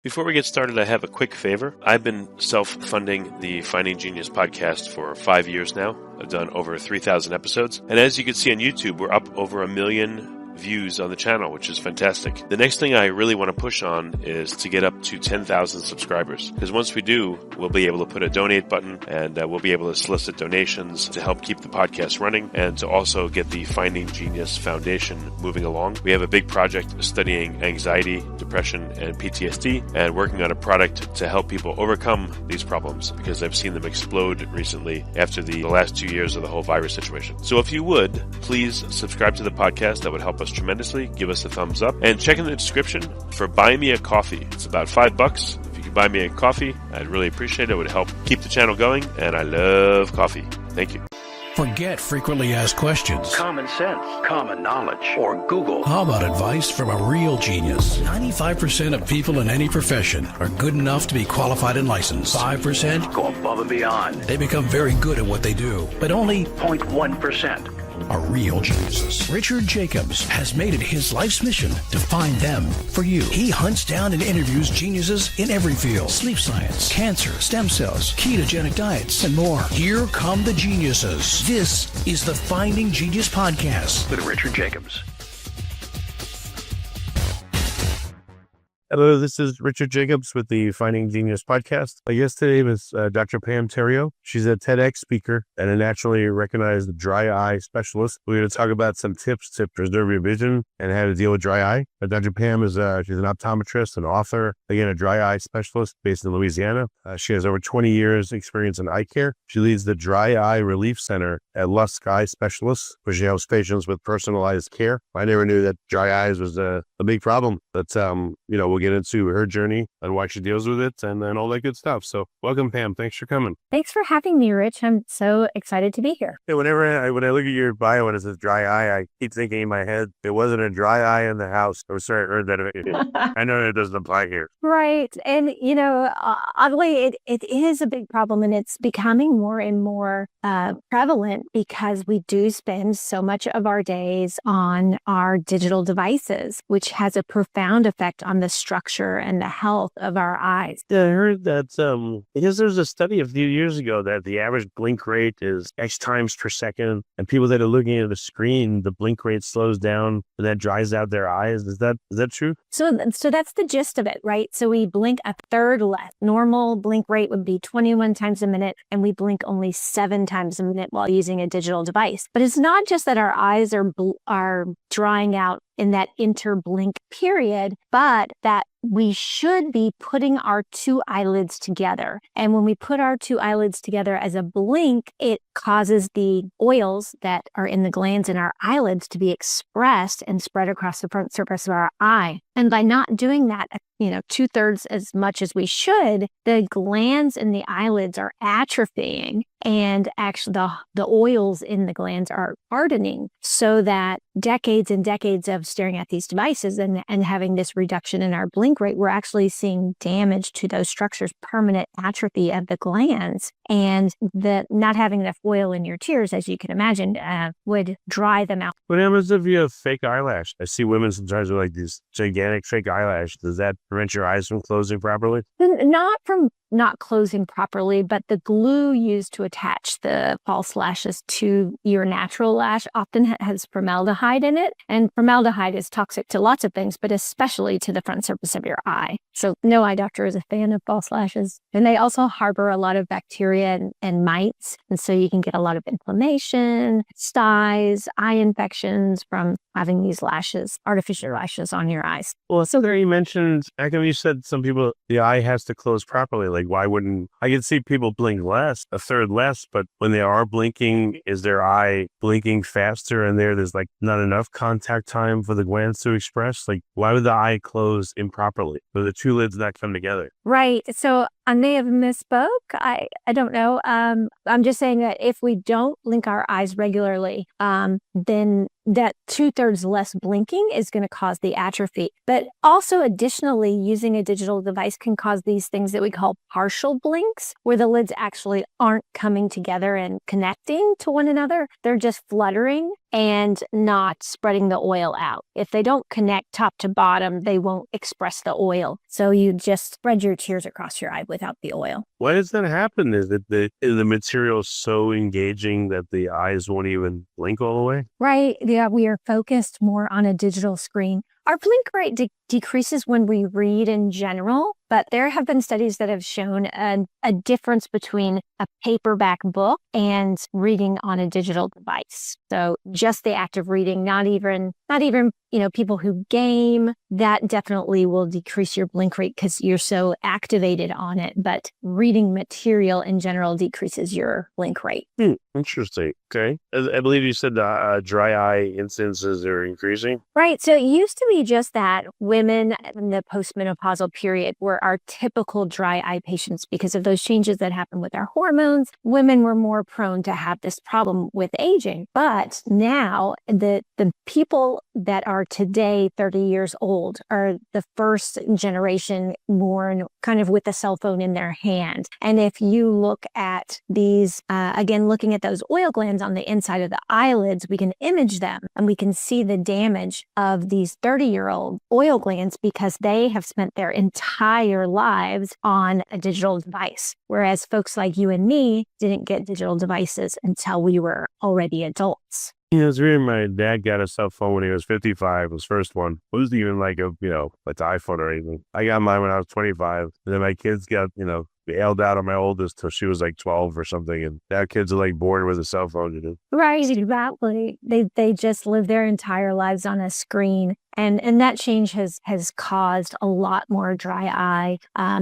Before we get started, I have a quick favor. I've been self-funding the Finding Genius podcast for 5 years now. I've done over 3,000 episodes. And as you can see on YouTube, we're up over 1 million views on the channel, which is fantastic. The next thing I really want to push on is to get up to 10,000 subscribers. Because once we do, we'll be able to put a donate button and we'll be able to solicit donations to help keep the podcast running and to also get the Finding Genius Foundation moving along. We have a big project studying anxiety, depression, and PTSD and working on a product to help people overcome these problems because I've seen them explode recently after the last 2 years of the whole virus situation. So if you would, please subscribe to the podcast. That would help us tremendously. Give us a thumbs up and check in the description for Buy Me a Coffee. It's about $5. If you could buy me a coffee, I'd really appreciate it. It would help keep the channel going, and I love coffee. Thank you. Forget frequently asked questions, common sense, common knowledge, or Google. How about advice from a real genius? 95% of people in any profession are good enough to be qualified and licensed. 5% go above and beyond. They become very good at what they do, but only 0.1% are real geniuses. Richard Jacobs has made it his life's mission to find them for you. He hunts down and interviews geniuses in every field: sleep science, cancer, stem cells, ketogenic diets, and more. Here come the geniuses. This is the Finding Genius Podcast with Richard Jacobs. Hello, this is Richard Jacobs with the Finding Genius Podcast. My guest today was Dr. Pam Theriot. She's a TEDx speaker and a nationally recognized dry eye specialist. We're going to talk about some tips to preserve your vision and how to deal with dry eye. Dr. Pam is she's an optometrist, an author, again, a dry eye specialist based in Louisiana. She has over 20 years experience in eye care. She leads the Dry Eye Relief Center at Lusk Eye Specialists, where she helps patients with personalized care. I never knew that dry eyes was a big problem, but we'll get into her journey and why she deals with it and all that good stuff. So welcome, Pam. Thanks for coming. Thanks for having me, Rich. I'm so excited to be here. Yeah, when I look at your bio and it says dry eye, I keep thinking in my head, it wasn't a dry eye in the house. I'm sorry, I heard that. I know it doesn't apply here. Right. And, oddly, it is a big problem, and it's becoming more and more prevalent because we do spend so much of our days on our digital devices, which has a profound effect on the structure and the health of our eyes. Yeah, I heard that because there's a study a few years ago that the average blink rate is X times per second, and people that are looking at the screen, the blink rate slows down and that dries out their eyes. Is that true? So that's the gist of it, right? So we blink a third less. Normal blink rate would be 21 times a minute, and we blink only 7 times a minute while using a digital device. But it's not just that our eyes are drying out in that interblink period, but that we should be putting our 2 eyelids together. And when we put our 2 eyelids together as a blink, it causes the oils that are in the glands in our eyelids to be expressed and spread across the front surface of our eye. And by not doing that, 2/3 as much as we should, the glands in the eyelids are atrophying, and actually the oils in the glands are hardening, so that decades and decades of staring at these devices and having this reduction in our blink rate, we're actually seeing damage to those structures, permanent atrophy of the glands. And the not having enough oil in your tears, as you can imagine, would dry them out. What happens if you have fake eyelash? I see women sometimes with like these gigantic fake eyelash. Does that prevent your eyes from closing properly? Not from not closing properly, but the glue used to attach the false lashes to your natural lash often has formaldehyde in it. And formaldehyde is toxic to lots of things, but especially to the front surface of your eye. So no eye doctor is a fan of false lashes. And they also harbor a lot of bacteria and mites. And so you can get a lot of inflammation, styes, eye infections from having these lashes, artificial lashes on your eyes. Well, so there you mentioned, how come you said some people, the eye has to close properly? Like, why wouldn't, I can see people blink less, a third less, but when they are blinking, is their eye blinking faster and there's like not enough contact time for the glands to express? Like, why would the eye close improperly? Or the 2 lids not come together? Right. So I may have misspoke. I don't know. I'm just saying that if we don't blink our eyes regularly, then that 2/3 less blinking is going to cause the atrophy. But also additionally, using a digital device can cause these things that we call partial blinks, where the lids actually aren't coming together and connecting to one another. They're just fluttering. and not spreading the oil out. If they don't connect top to bottom, they won't express the oil. So you just spread your tears across your eye without the oil. Why does that happen? Is the material so engaging that the eyes won't even blink all the way? Right. Yeah, we are focused more on a digital screen. Our blink rate decreases when we read in general, but there have been studies that have shown a difference between a paperback book and reading on a digital device. So just the act of reading, not even people who game, that definitely will decrease your blink rate because you're so activated on it. But reading material in general decreases your blink rate. Interesting. Okay. I believe you said dry eye incidences are increasing. Right. So it used to be just that women in the postmenopausal period were our typical dry eye patients because of those changes that happen with our hormones. Women were more prone to have this problem with aging. But now the people that are today 30 years old are the first generation born kind of with a cell phone in their hand. And if you look at these, again, looking at those oil glands on the inside of the eyelids, we can image them and we can see the damage of these 30-year-old oil glands because they have spent their entire lives on a digital device. Whereas folks like you and me didn't get digital devices until we were already adults. It's weird. My dad got a cell phone when he was 55, his first one. It wasn't even like the iPhone or anything. I got mine when I was 25. And then my kids got, bailed out on my oldest till she was like 12 or something. And now kids are like born with a cell phone, Right, exactly. They just live their entire lives on a screen. And that change has caused a lot more dry eye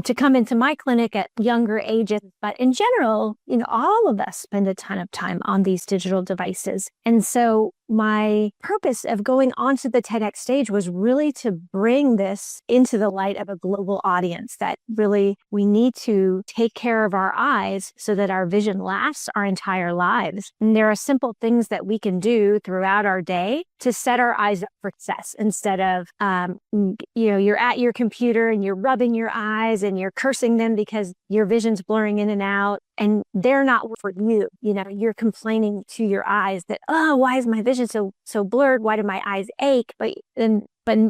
to come into my clinic at younger ages. But in general, all of us spend a ton of time on these digital devices. And so my purpose of going onto the TEDx stage was really to bring this into the light of a global audience, that really we need to take care of our eyes so that our vision lasts our entire lives. And there are simple things that we can do throughout our day to set our eyes up for success instead of, you're at your computer and you're rubbing your eyes and you're cursing them because your vision's blurring in and out. And they're not for you. You're complaining to your eyes that, oh, why is my vision so blurred? Why do my eyes ache? But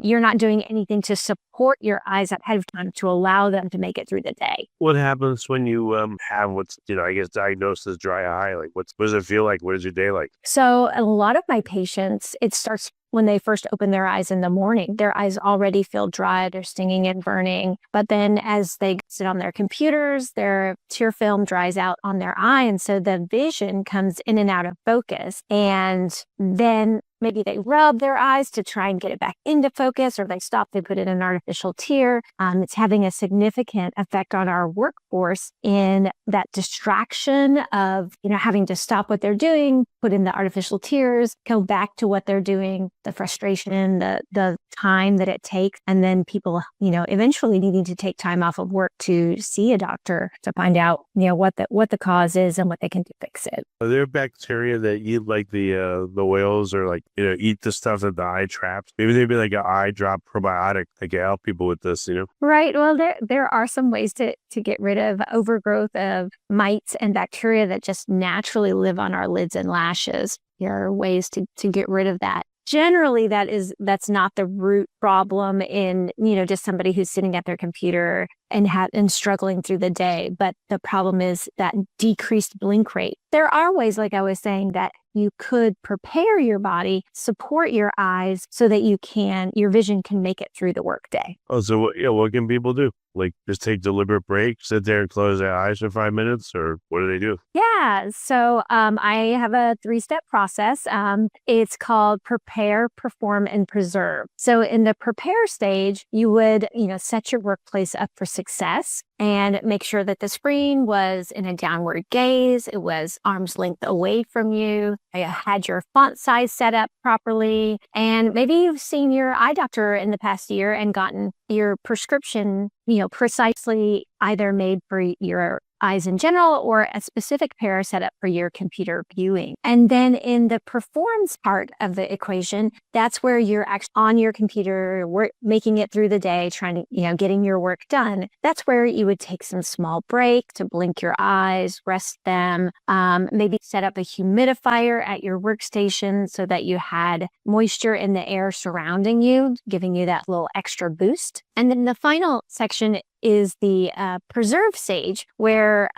you're not doing anything to support your eyes ahead of time to allow them to make it through the day. What happens when you have what's, diagnosed as dry eye? Like, what does it feel like? What is your day like? So a lot of my patients, it starts when they first open their eyes in the morning. Their eyes already feel dry, they're stinging and burning. But then as they sit on their computers, their tear film dries out on their eye. And so the vision comes in and out of focus. And then maybe they rub their eyes to try and get it back into focus, or they stop, they put in an artificial tear. It's having a significant effect on our workforce in that distraction of, having to stop what they're doing, put in the artificial tears, go back to what they're doing, the frustration, the time that it takes, and then people, eventually needing to take time off of work to see a doctor to find out, what the cause is and what they can do to fix it. Are there bacteria that eat like the oils or eat the stuff that the eye traps? Maybe they'd be like an eye drop probiotic that can help people with this, Right. Well, there are some ways to get rid of overgrowth of mites and bacteria that just naturally live on our lids and lashes. There are ways to get rid of that. Generally, that's not the root problem in, just somebody who's sitting at their computer and struggling through the day. But the problem is that decreased blink rate. There are ways, like I was saying, that you could prepare your body, support your eyes so that your vision can make it through the workday. Oh, so what can people do? Like just take deliberate breaks, sit there and close their eyes for 5 minutes, or what do they do? Yeah. So I have a 3-step process. It's called prepare, perform, and preserve. So in the prepare stage, you would, set your workplace up for success and make sure that the screen was in a downward gaze. It was arm's length away from you. You had your font size set up properly. And maybe you've seen your eye doctor in the past year and gotten your prescription, precisely either made for your eyes in general or a specific pair set up for your computer viewing. And then in the performs part of the equation, that's where you're actually on your computer, making it through the day, trying to, getting your work done. That's where you would take some small break to blink your eyes, rest them, maybe set up a humidifier at your workstation so that you had moisture in the air surrounding you, giving you that little extra boost. And then the final section is the preserve stage, where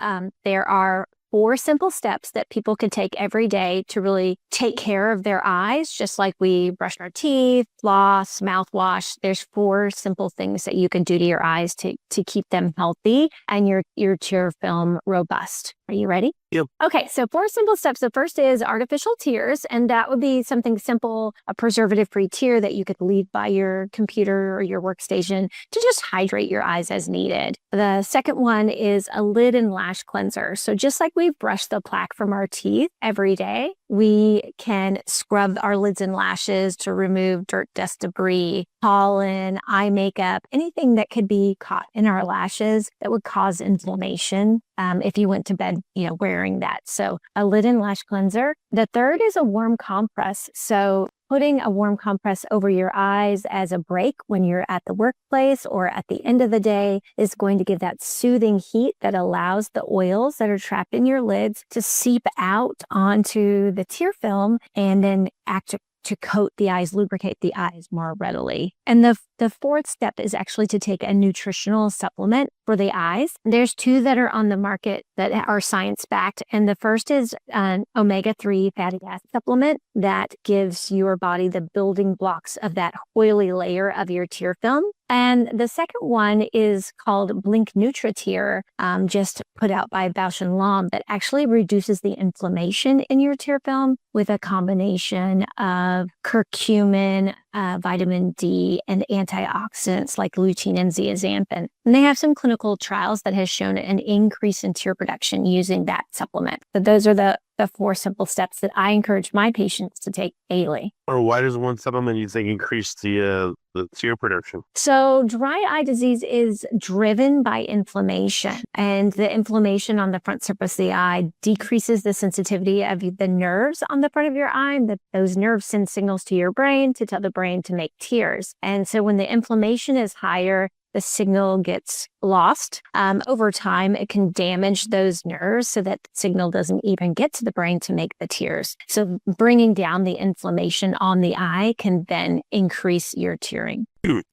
there are 4 simple steps that people can take every day to really take care of their eyes, just like we brush our teeth, floss, mouthwash. There's 4 simple things that you can do to your eyes to keep them healthy and your tear film robust. Are you ready? Yep. Okay, so 4 simple steps. The first is artificial tears, and that would be something simple, a preservative-free tear that you could leave by your computer or your workstation to just hydrate your eyes as needed. The second one is a lid and lash cleanser. So just like we brush the plaque from our teeth every day, we can scrub our lids and lashes to remove dirt, dust, debris, pollen, eye makeup, anything that could be caught in our lashes that would cause inflammation if you went to bed, wearing that. So a lid and lash cleanser. The third is a warm compress. So putting a warm compress over your eyes as a break when you're at the workplace or at the end of the day is going to give that soothing heat that allows the oils that are trapped in your lids to seep out onto the tear film and then act to coat the eyes, lubricate the eyes more readily. And the fourth step is actually to take a nutritional supplement for the eyes. There's 2 that are on the market that are science-backed. And the first is an omega-3 fatty acid supplement that gives your body the building blocks of that oily layer of your tear film. And the second one is called Blink NutriTear, just put out by Bausch & Lomb, that actually reduces the inflammation in your tear film with a combination of curcumin, vitamin D, and antioxidants like lutein and zeaxanthin. And they have some clinical trials that has shown an increase in tear production using that supplement. So those are the 4 simple steps that I encourage my patients to take daily. Or why does one supplement, you think, increase the tear production? So dry eye disease is driven by inflammation, and the inflammation on the front surface of the eye decreases the sensitivity of the nerves on the front of your eye. Those nerves send signals to your brain to tell the brain to make tears. And so when the inflammation is higher, the signal gets lost. Over time, it can damage those nerves so that the signal doesn't even get to the brain to make the tears. So bringing down the inflammation on the eye can then increase your tearing.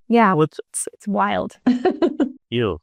Yeah, it's wild.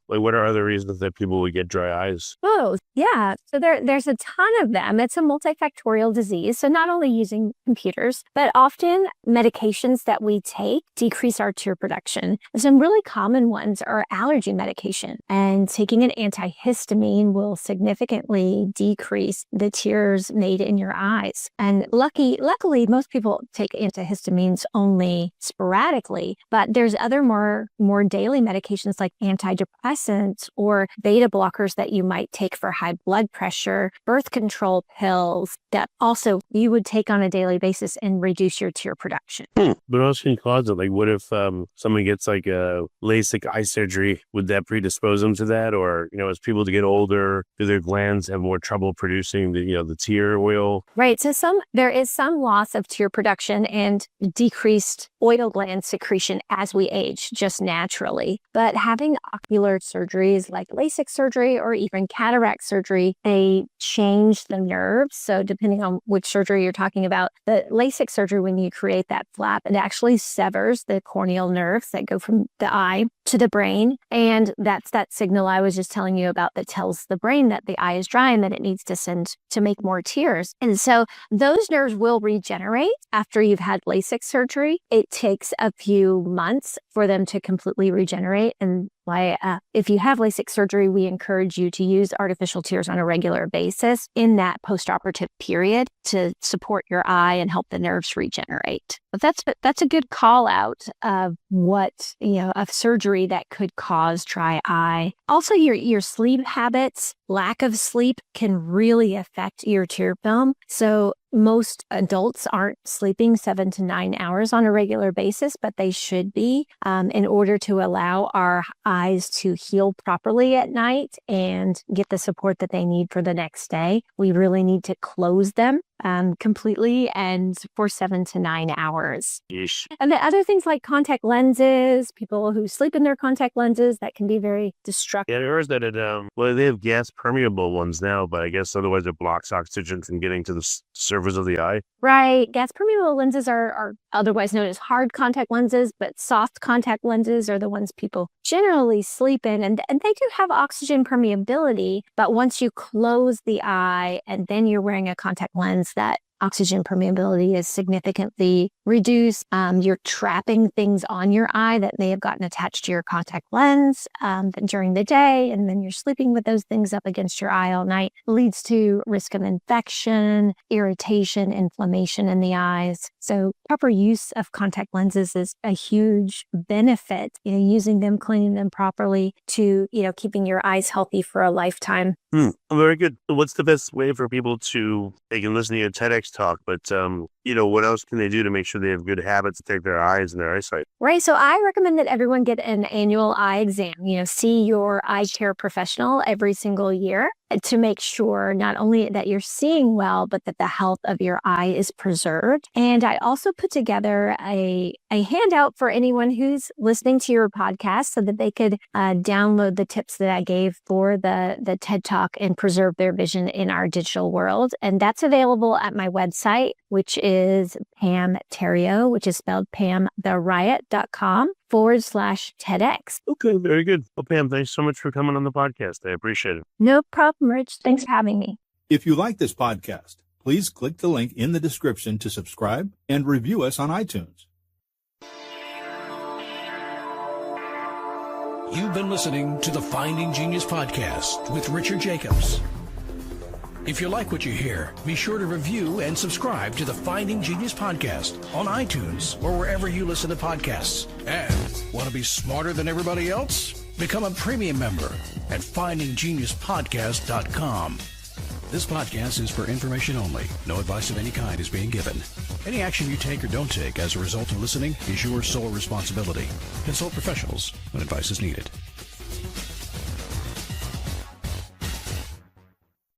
What are other reasons that people would get dry eyes? Oh, yeah. So there's a ton of them. It's a multifactorial disease. So not only using computers, but often medications that we take decrease our tear production. And some really common ones are allergy medication. And taking an antihistamine will significantly decrease the tears made in your eyes. And luckily, most people take antihistamines only sporadically, but there's other more daily medications like antidepressants or beta blockers that you might take for high blood pressure, birth control pills that also you would take on a daily basis and reduce your tear production. But what else can cause it? Like, what if someone gets like a LASIK eye surgery? Would that predispose them to that? Or, as people get older, do their glands have more trouble producing the tear oil? Right. So there is some loss of tear production and decreased oil gland secretion as we age, just naturally. But having ocular surgeries like LASIK surgery or even cataract surgery, they change the nerves. So depending on which surgery you're talking about, the LASIK surgery, when you create that flap, it actually severs the corneal nerves that go from the eye to the brain. And that's that signal I was just telling you about that tells the brain that the eye is dry and that it needs to send to make more tears. And so those nerves will regenerate after you've had LASIK surgery. It takes a few months for them to completely regenerate. And if you have LASIK surgery, we encourage you to use artificial tears on a regular basis in that postoperative period to support your eye and help the nerves regenerate. But that's a good call out of what, of surgery that could cause dry eye. Also, your sleep habits, lack of sleep can really affect your tear film. So most adults aren't sleeping 7 to 9 hours on a regular basis, but they should be in order to allow our eyes to heal properly at night and get the support that they need for the next day. We really need to close them completely and for 7 to 9 hours. Yeesh. And the other things like contact lenses, people who sleep in their contact lenses, that can be very destructive. Yeah, I heard that they have gas permeable ones now, but I guess otherwise it blocks oxygen from getting to the surface of the eye. Right. Gas permeable lenses are otherwise known as hard contact lenses, but soft contact lenses are the ones people generally sleep in. And they do have oxygen permeability, but once you close the eye and then you're wearing a contact lens, that oxygen permeability is significantly reduced. You're trapping things on your eye that may have gotten attached to your contact lens during the day, and then you're sleeping with those things up against your eye all night. It leads to risk of infection, irritation, inflammation in the eyes. So proper use of contact lenses is a huge benefit, using them, cleaning them properly to, keeping your eyes healthy for a lifetime. Very good. What's the best way for people they can listen to your TEDx talk, but what else can they do to make sure they have good habits to take their eyes and their eyesight? Right. So I recommend that everyone get an annual eye exam, see your eye care professional every single year to make sure not only that you're seeing well, but that the health of your eye is preserved. And I also put together a handout for anyone who's listening to your podcast so that they could download the tips that I gave for the TED Talk and preserve their vision in our digital world. And that's available at my website, which is Pam Theriot, which is spelled PamTheriot.com/TEDx. Okay, very good. Well, Pam, thanks so much for coming on the podcast. I appreciate it. No problem, Rich. Thanks for having me. If you like this podcast, please click the link in the description to subscribe and review us on iTunes. You've been listening to the Finding Genius podcast with Richard Jacobs. If you like what you hear, be sure to review and subscribe to the Finding Genius podcast on iTunes or wherever you listen to podcasts. And want to be smarter than everybody else? Become a premium member at findinggeniuspodcast.com. This podcast is for information only. No advice of any kind is being given. Any action you take or don't take as a result of listening is your sole responsibility. Consult professionals when advice is needed.